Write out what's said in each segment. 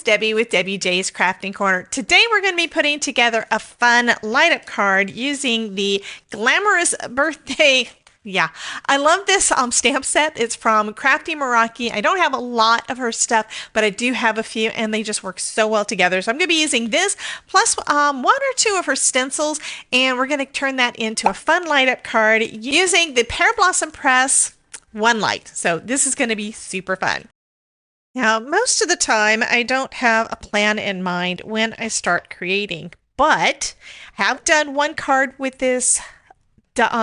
is Debbie with Debbie J's Crafting Corner. Today we're going to be putting together a fun light-up card using the Glamorous Birthday. Yeah, I love this stamp set. It's from Crafty Meraki. I don't have a lot of her stuff, but I do have a few, and they just work so well together. So I'm going to be using this plus one or two of her stencils, and we're going to turn that into a fun light-up card using the Pear Blossom Press One Light. So this is going to be super fun. Now, most of the time, I don't have a plan in mind when I start creating, but I have done one card with this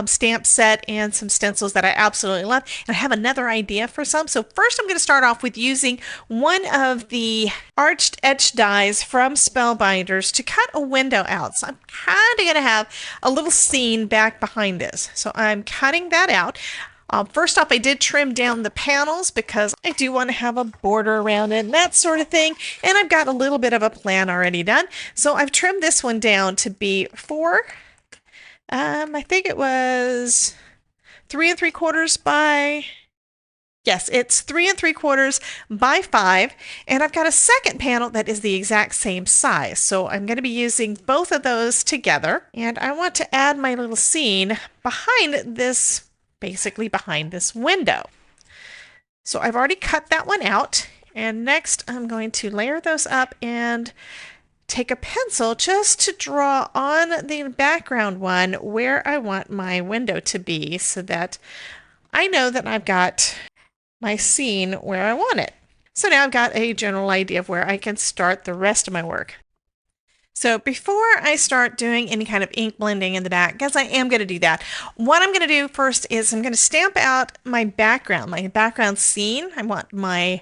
stamp set and some stencils that I absolutely love, and I have another idea for some. So first, I'm going to start off with using one of the arched etch dies from Spellbinders to cut a window out. So I'm kind of going to have a little scene back behind this. So I'm cutting that out. First off, I did trim down the panels because I do want to have a border around it and that sort of thing. And I've got a little bit of a plan already done. So I've trimmed this one down to be I think it was 3 3/4 by, yes, it's 3 3/4 by 5. And I've got a second panel that is the exact same size. So I'm going to be using both of those together. And I want to add my little scene behind this, basically behind this window. So I've already cut that one out, and next I'm going to layer those up and take a pencil just to draw on the background one where I want my window to be so that I know that I've got my scene where I want it. So now I've got a general idea of where I can start the rest of my work. So before I start doing any kind of ink blending in the back, because I am going to do that, what I'm going to do first is I'm going to stamp out my background scene. I want my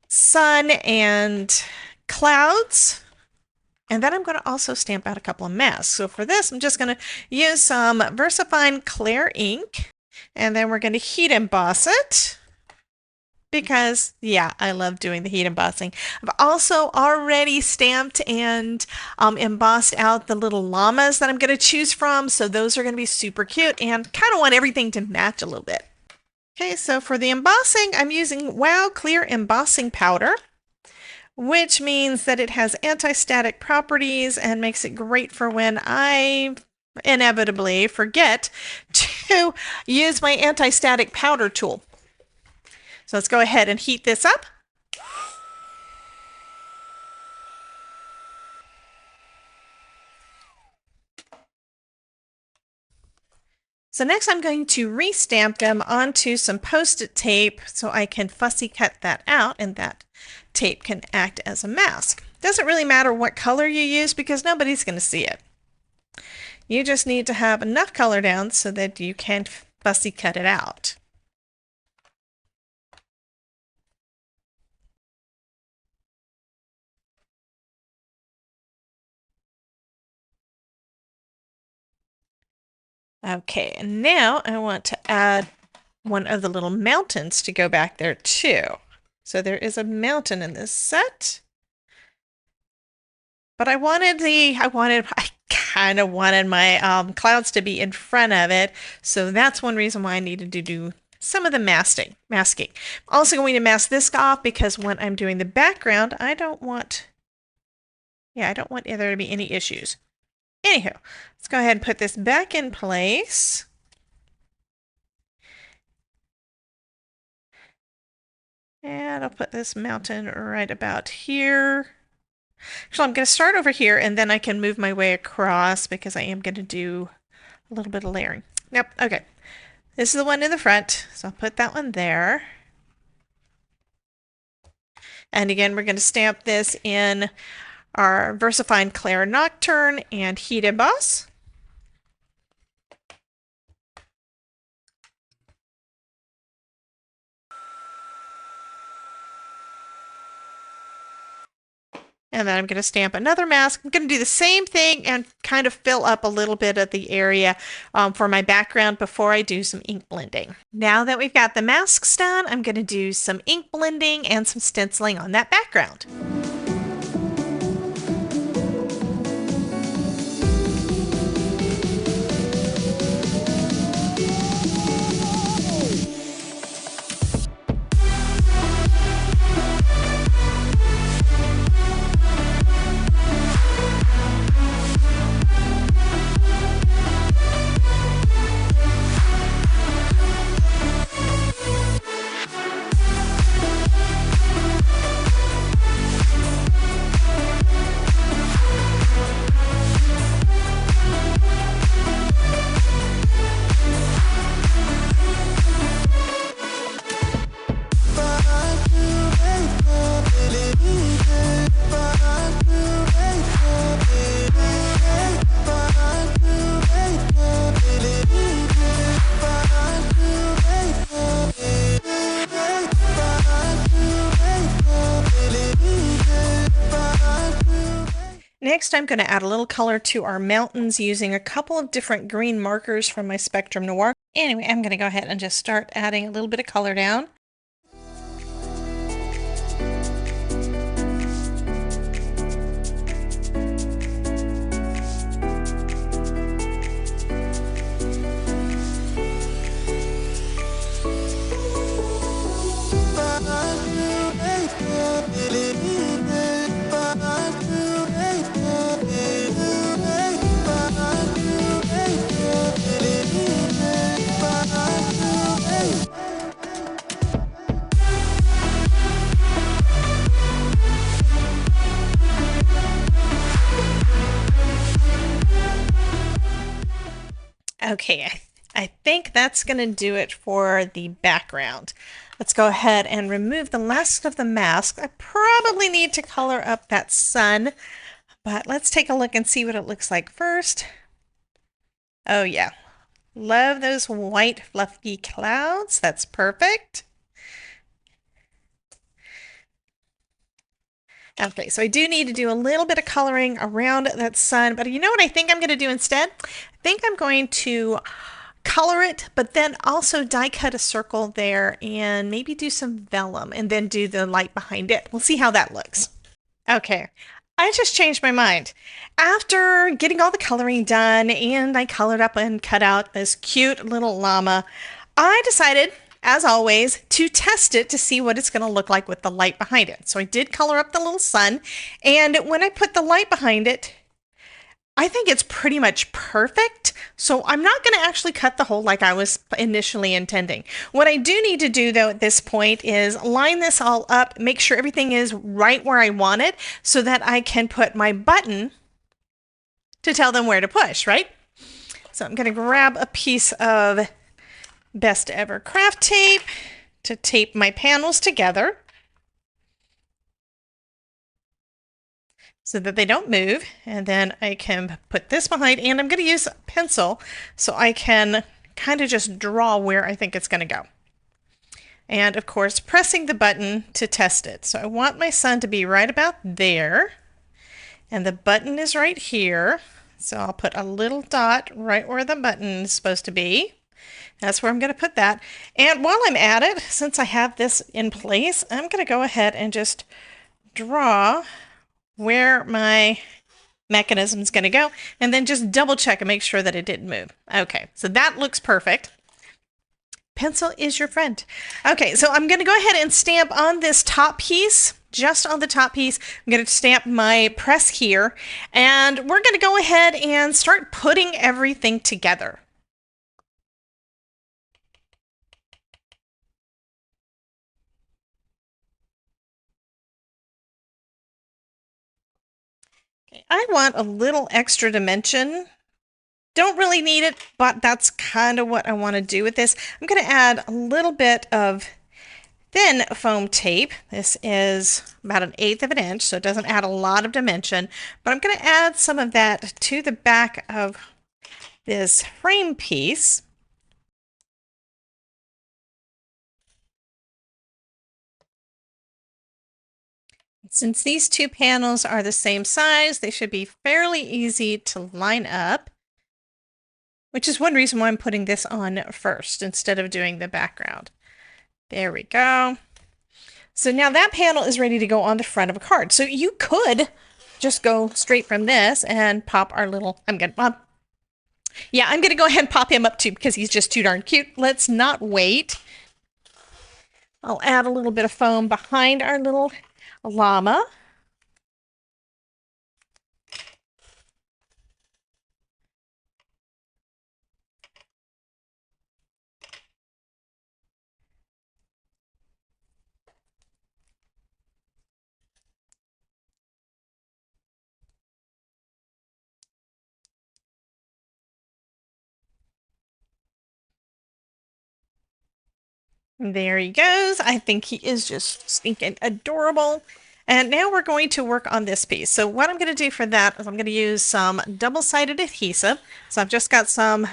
sun and clouds. And then I'm going to also stamp out a couple of masks. So for this, I'm just going to use some VersaFine Clear ink. And then we're going to heat emboss it. Because, yeah, I love doing the heat embossing. I've also already stamped and embossed out the little llamas that I'm going to choose from. So those are going to be super cute and kind of want everything to match a little bit. Okay, so for the embossing, I'm using Wow Clear Embossing Powder, which means that it has anti-static properties and makes it great for when I inevitably forget to use my anti-static powder tool. So let's go ahead and heat this up. So next I'm going to restamp them onto some Post-it tape so I can fussy cut that out, and that tape can act as a mask. Doesn't really matter what color you use because nobody's going to see it. You just need to have enough color down so that you can fussy cut it out. Okay, and now I want to add one of the little mountains to go back there too. So there is a mountain in this set. But I kind of wanted my clouds to be in front of it. So that's one reason why I needed to do some of the masking. I'm also going to mask this off because when I'm doing the background, I don't want there to be any issues. Anywho, let's go ahead and put this back in place. And I'll put this mountain right about here. Actually, I'm going to start over here and then I can move my way across because I am going to do a little bit of layering. Yep, okay. This is the one in the front, so I'll put that one there. And again, we're going to stamp this in our VersaFine Clair Nocturne and heat emboss. And then I'm going to stamp another mask. I'm going to do the same thing and kind of fill up a little bit of the area for my background before I do some ink blending. Now that we've got the masks done, I'm going to do some ink blending and some stenciling on that background. Next, I'm going to add a little color to our mountains using a couple of different green markers from my Spectrum Noir. Anyway, I'm going to go ahead and just start adding a little bit of color down. Okay, I think that's going to do it for the background. Let's go ahead and remove the last of the mask. I probably need to color up that sun, but let's take a look and see what it looks like first. Oh yeah, love those white fluffy clouds. That's perfect. Okay, so I do need to do a little bit of coloring around that sun, but you know what I think I'm going to do instead? I think I'm going to color it, but then also die cut a circle there and maybe do some vellum and then do the light behind it. We'll see how that looks. Okay, I just changed my mind. After getting all the coloring done and I colored up and cut out this cute little llama, I decided, as always, to test it to see what it's going to look like with the light behind it. So I did color up the little sun, and when I put the light behind it, I think it's pretty much perfect. So I'm not going to actually cut the hole like I was initially intending. What I do need to do though at this point is line this all up, make sure everything is right where I want it so that I can put my button to tell them where to push, right? So I'm going to grab a piece of Best Ever craft tape to tape my panels together so that they don't move, and then I can put this behind, and I'm going to use a pencil so I can kind of just draw where I think it's going to go. And of course pressing the button to test it. So I want my sun to be right about there, and the button is right here, so I'll put a little dot right where the button is supposed to be. That's where I'm going to put that. And while I'm at it, since I have this in place, I'm going to go ahead and just draw where my mechanism is going to go, and then just double check and make sure that it didn't move. Okay, so that looks perfect. Pencil is your friend. Okay, so I'm going to go ahead and stamp on this top piece. Just on the top piece, I'm going to stamp my press here, and we're going to go ahead and start putting everything together. I want a little extra dimension. Don't really need it, but that's kind of what I want to do with this. I'm going to add a little bit of thin foam tape. This is about 1/8 of an inch, so it doesn't add a lot of dimension, but I'm going to add some of that to the back of this frame piece. Since these two panels are the same size, they should be fairly easy to line up, which is one reason why I'm putting this on first instead of doing the background. There we go. So now that panel is ready to go on the front of a card. So you could just go straight from this and pop our little, I'm going to go ahead and pop him up too because he's just too darn cute. Let's not wait. I'll add a little bit of foam behind our little llama. There he goes. I think he is just stinking adorable. And now we're going to work on this piece. So what I'm going to do for that is I'm going to use some double-sided adhesive. So I've just got some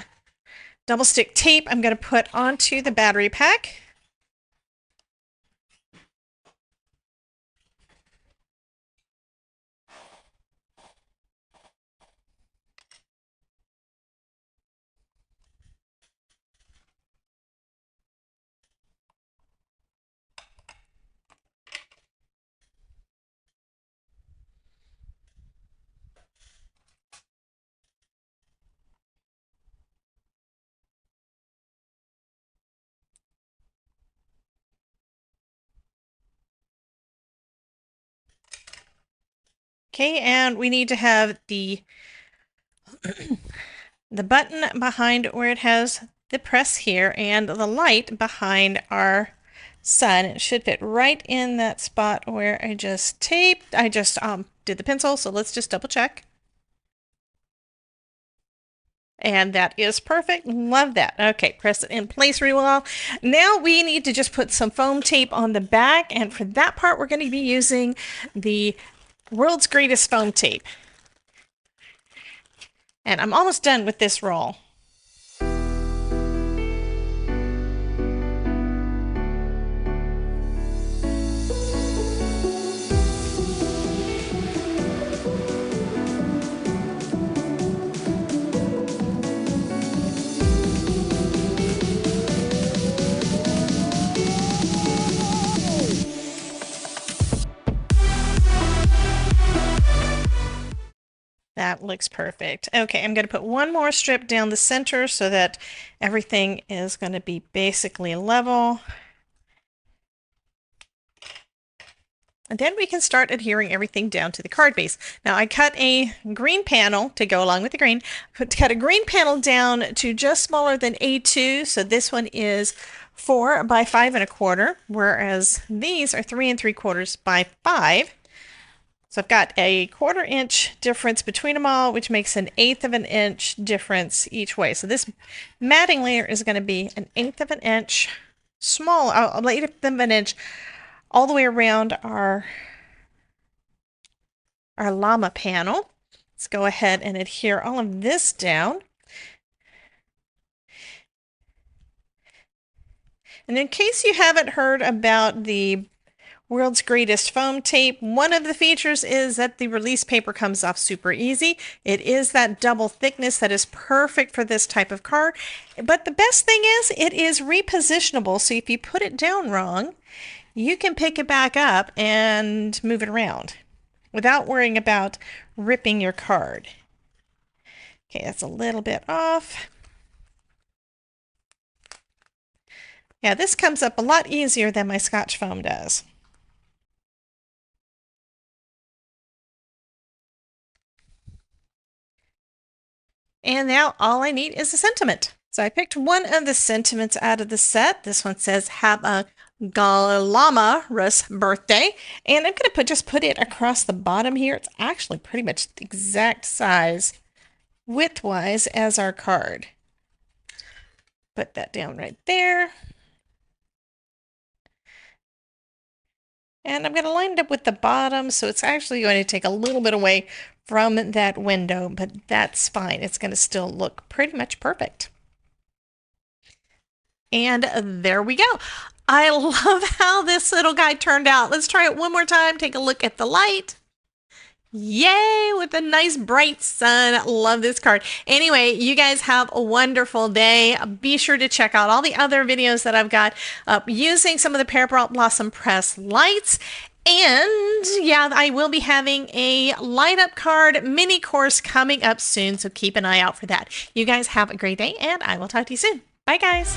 double stick tape I'm going to put onto the battery pack. Okay, and we need to have the the button behind where it has the press here and the light behind our sun. It should fit right in that spot where I just taped. I just did the pencil, so let's just double check. And that is perfect. Love that. Okay, press it in place really well. Now we need to just put some foam tape on the back, and for that part we're going to be using the World's Greatest Foam Tape. And I'm almost done with this roll. That looks perfect. Okay, I'm going to put one more strip down the center so that everything is going to be basically level. And then we can start adhering everything down to the card base. Now I cut a green panel to go along with the green. Cut a green panel down to just smaller than A2. So this one is 4 by 5 1/4, whereas these are 3 3/4 by 5. So I've got a 1/4 inch difference between them all, which makes an 1/8 of an inch difference each way. So this matting layer is going to be an 1/8 of an inch small, 1/8 of an inch all the way around our llama panel. Let's go ahead and adhere all of this down. And in case you haven't heard about the World's Greatest Foam Tape, one of the features is that the release paper comes off super easy. It is that double thickness that is perfect for this type of card. But the best thing is it is repositionable. So if you put it down wrong, you can pick it back up and move it around without worrying about ripping your card. Okay, that's a little bit off. Yeah, this comes up a lot easier than my Scotch foam does. And now all I need is a sentiment. So I picked one of the sentiments out of the set. This one says, "Have a G-Llama-rous birthday." And I'm going to just put it across the bottom here. It's actually pretty much the exact size width-wise as our card. Put that down right there. And I'm going to line it up with the bottom, so it's actually going to take a little bit away from that window, but that's fine. It's going to still look pretty much perfect. And there we go. I love how this little guy turned out. Let's try it one more time. Take a look at the light. Yay, with a nice bright sun. Love this card. Anyway, you guys have a wonderful day. Be sure to check out all the other videos that I've got using some of the Pear Blossom Press lights. And yeah, I will be having a light up card mini course coming up soon, so keep an eye out for that. You guys have a great day, and I will talk to you soon. Bye, guys.